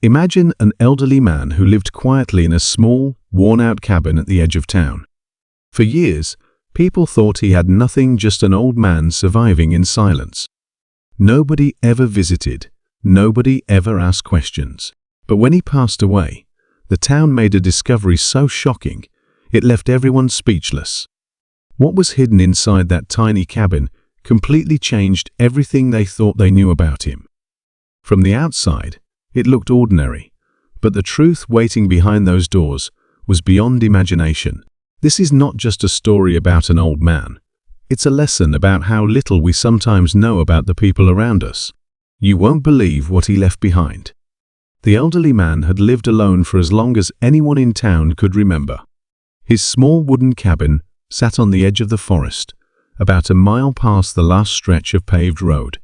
Imagine an elderly man who lived quietly in a small, worn-out cabin at the edge of town. For years, people thought he had nothing, just an old man surviving in silence. Nobody ever visited, nobody ever asked questions. But when he passed away, the town made a discovery so shocking, it left everyone speechless. What was hidden inside that tiny cabin completely changed everything they thought they knew about him. From the outside, it looked ordinary, but the truth waiting behind those doors was beyond imagination. This is not just a story about an old man. It's a lesson about how little we sometimes know about the people around us. You won't believe what he left behind. The elderly man had lived alone for as long as anyone in town could remember. His small wooden cabin sat on the edge of the forest, about a mile past the last stretch of paved road,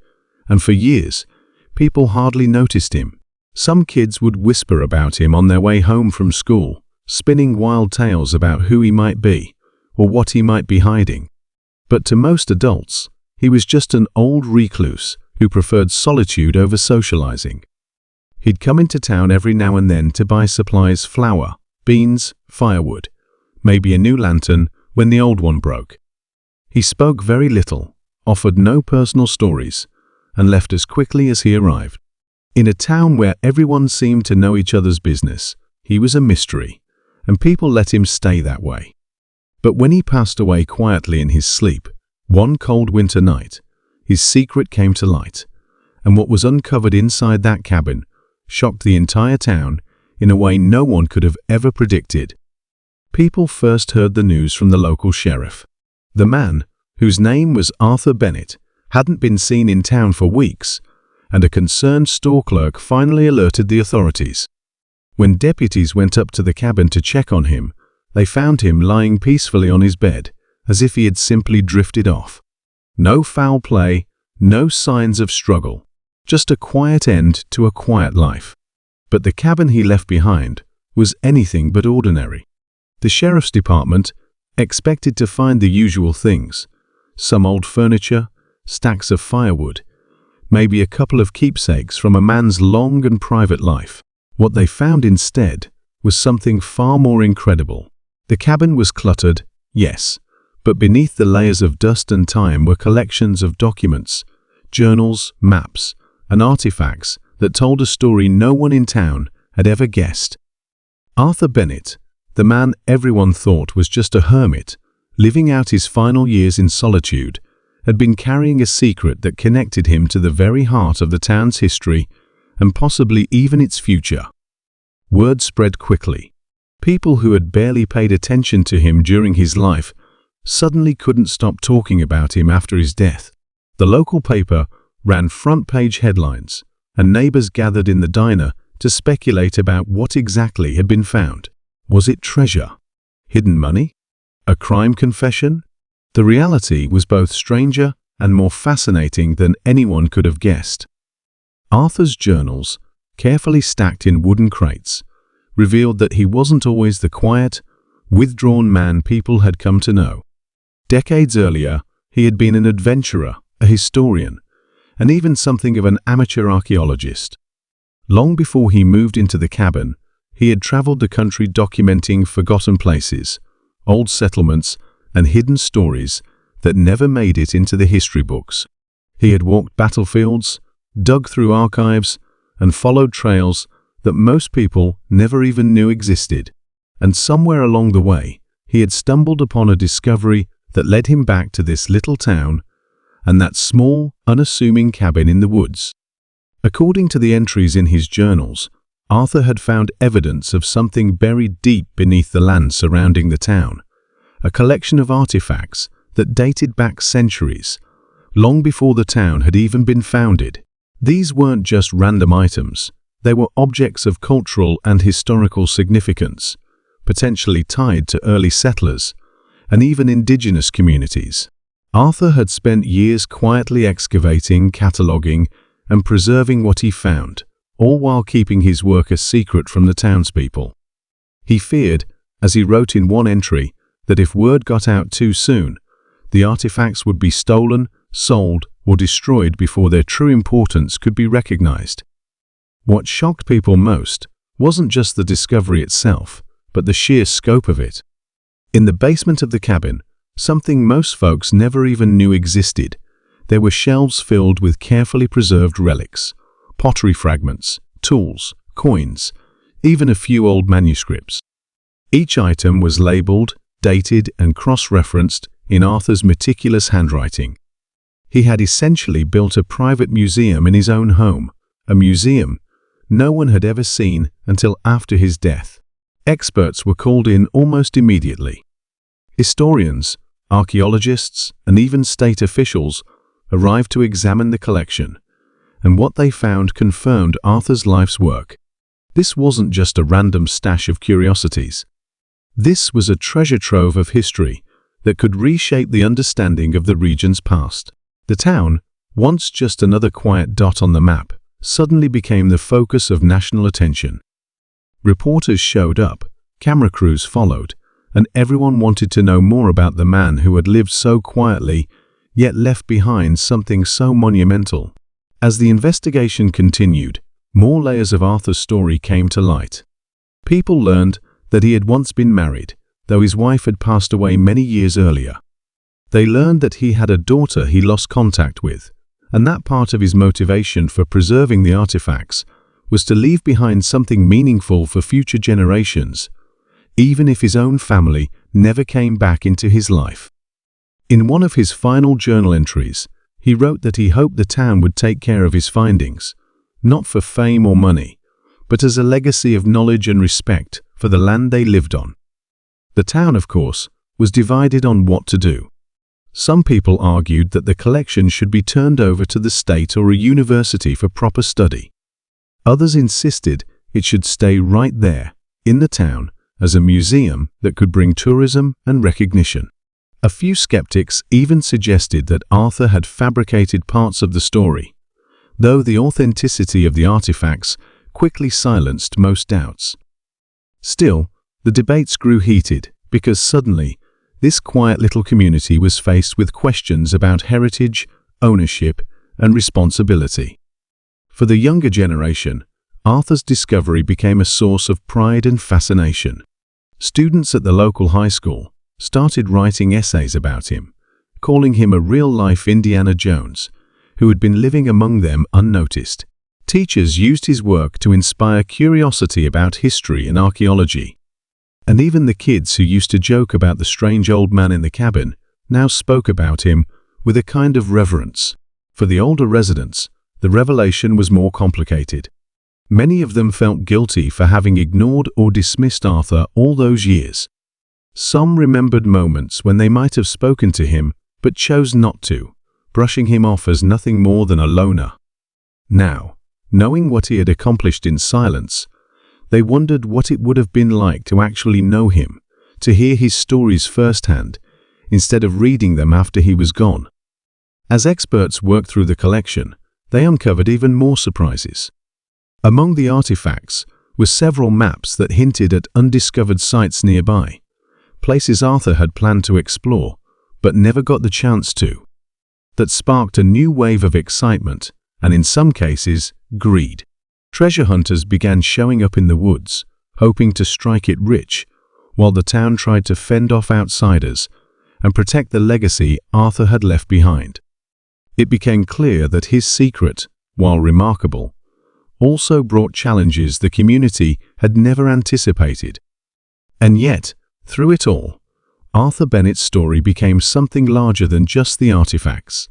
and for years, people hardly noticed him. Some kids would whisper about him on their way home from school, spinning wild tales about who he might be or what he might be hiding. But to most adults, he was just an old recluse who preferred solitude over socializing. He'd come into town every now and then to buy supplies: flour, beans, firewood, maybe a new lantern when the old one broke. He spoke very little, offered no personal stories, and left as quickly as he arrived. In a town where everyone seemed to know each other's business, he was a mystery, and people let him stay that way. But when he passed away quietly in his sleep, one cold winter night, his secret came to light, and what was uncovered inside that cabin shocked the entire town in a way no one could have ever predicted. People first heard the news from the local sheriff. The man, whose name was Arthur Bennett, hadn't been seen in town for weeks, and a concerned store clerk finally alerted the authorities. When deputies went up to the cabin to check on him, they found him lying peacefully on his bed, as if he had simply drifted off. No foul play, no signs of struggle, just a quiet end to a quiet life. But the cabin he left behind was anything but ordinary. The sheriff's department expected to find the usual things: some old furniture, stacks of firewood, maybe a couple of keepsakes from a man's long and private life. What they found instead was something far more incredible. The cabin was cluttered, yes, but beneath the layers of dust and time were collections of documents, journals, maps, and artifacts that told a story no one in town had ever guessed. Arthur Bennett, the man everyone thought was just a hermit, living out his final years in solitude, had been carrying a secret that connected him to the very heart of the town's history and possibly even its future. Word spread quickly. People who had barely paid attention to him during his life suddenly couldn't stop talking about him after his death. The local paper ran front-page headlines, and neighbors gathered in the diner to speculate about what exactly had been found. Was it treasure? Hidden money? A crime confession? The reality was both stranger and more fascinating than anyone could have guessed. Arthur's journals, carefully stacked in wooden crates, revealed that he wasn't always the quiet, withdrawn man people had come to know. Decades earlier, he had been an adventurer, a historian, and even something of an amateur archaeologist. Long before he moved into the cabin, he had traveled the country documenting forgotten places, old settlements, and hidden stories that never made it into the history books. He had walked battlefields, dug through archives, and followed trails that most people never even knew existed. And somewhere along the way, he had stumbled upon a discovery that led him back to this little town and that small, unassuming cabin in the woods. According to the entries in his journals, Arthur had found evidence of something buried deep beneath the land surrounding the town, a collection of artifacts that dated back centuries, long before the town had even been founded. These weren't just random items, they were objects of cultural and historical significance, potentially tied to early settlers and even indigenous communities. Arthur had spent years quietly excavating, cataloging, and preserving what he found, all while keeping his work a secret from the townspeople. He feared, as he wrote in one entry, that if word got out too soon, the artifacts would be stolen, sold, or destroyed before their true importance could be recognized. What shocked people most wasn't just the discovery itself, but the sheer scope of it. In the basement of the cabin, something most folks never even knew existed, there were shelves filled with carefully preserved relics, pottery fragments, tools, coins, even a few old manuscripts. Each item was labeled, dated, and cross-referenced in Arthur's meticulous handwriting. He had essentially built a private museum in his own home, a museum no one had ever seen until after his death. Experts were called in almost immediately. Historians, archaeologists, and even state officials arrived to examine the collection, and what they found confirmed Arthur's life's work. This wasn't just a random stash of curiosities. This was a treasure trove of history that could reshape the understanding of the region's past. The town, once just another quiet dot on the map, suddenly became the focus of national attention. Reporters showed up, camera crews followed, and everyone wanted to know more about the man who had lived so quietly, yet left behind something so monumental. As the investigation continued, more layers of Arthur's story came to light. People learned that he had once been married, though his wife had passed away many years earlier. They learned that he had a daughter he lost contact with, and that part of his motivation for preserving the artifacts was to leave behind something meaningful for future generations, even if his own family never came back into his life. In one of his final journal entries, he wrote that he hoped the town would take care of his findings, not for fame or money, but as a legacy of knowledge and respect for the land they lived on. The town, of course, was divided on what to do. Some people argued that the collection should be turned over to the state or a university for proper study. Others insisted it should stay right there, in the town, as a museum that could bring tourism and recognition. A few skeptics even suggested that Arthur had fabricated parts of the story, though the authenticity of the artifacts quickly silenced most doubts. Still, the debates grew heated because suddenly, this quiet little community was faced with questions about heritage, ownership, and responsibility. For the younger generation, Arthur's discovery became a source of pride and fascination. Students at the local high school started writing essays about him, calling him a real-life Indiana Jones, who had been living among them unnoticed. Teachers used his work to inspire curiosity about history and archaeology. And even the kids who used to joke about the strange old man in the cabin now spoke about him with a kind of reverence. For the older residents, the revelation was more complicated. Many of them felt guilty for having ignored or dismissed Arthur all those years. Some remembered moments when they might have spoken to him but chose not to, brushing him off as nothing more than a loner. Now, knowing what he had accomplished in silence, they wondered what it would have been like to actually know him, to hear his stories firsthand, instead of reading them after he was gone. As experts worked through the collection, they uncovered even more surprises. Among the artifacts were several maps that hinted at undiscovered sites nearby, places Arthur had planned to explore, but never got the chance to. That sparked a new wave of excitement, and in some cases, greed. Treasure hunters began showing up in the woods, hoping to strike it rich, while the town tried to fend off outsiders and protect the legacy Arthur had left behind. It became clear that his secret, while remarkable, also brought challenges the community had never anticipated. And yet, through it all, Arthur Bennett's story became something larger than just the artifacts.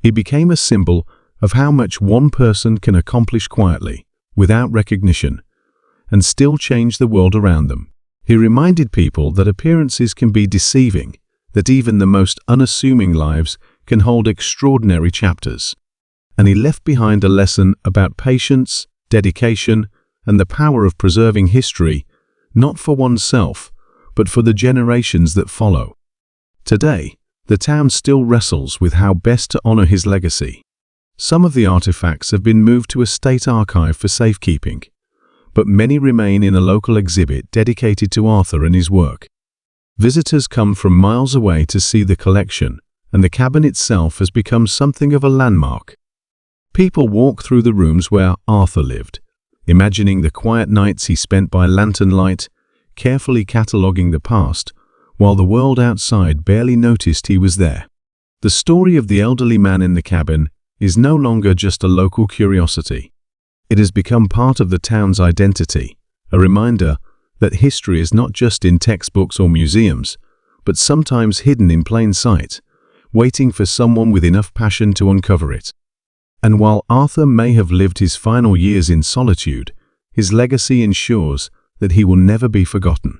It became a symbol of how much one person can accomplish quietly, without recognition, and still change the world around them. He reminded people that appearances can be deceiving, that even the most unassuming lives can hold extraordinary chapters. And he left behind a lesson about patience, dedication, and the power of preserving history, not for oneself, but for the generations that follow. Today, the town still wrestles with how best to honor his legacy. Some of the artifacts have been moved to a state archive for safekeeping, but many remain in a local exhibit dedicated to Arthur and his work. Visitors come from miles away to see the collection, and the cabin itself has become something of a landmark. People walk through the rooms where Arthur lived, imagining the quiet nights he spent by lantern light, carefully cataloguing the past, while the world outside barely noticed he was there. The story of the elderly man in the cabin is no longer just a local curiosity. It has become part of the town's identity, a reminder that history is not just in textbooks or museums, but sometimes hidden in plain sight, waiting for someone with enough passion to uncover it. And while Arthur may have lived his final years in solitude, his legacy ensures that he will never be forgotten.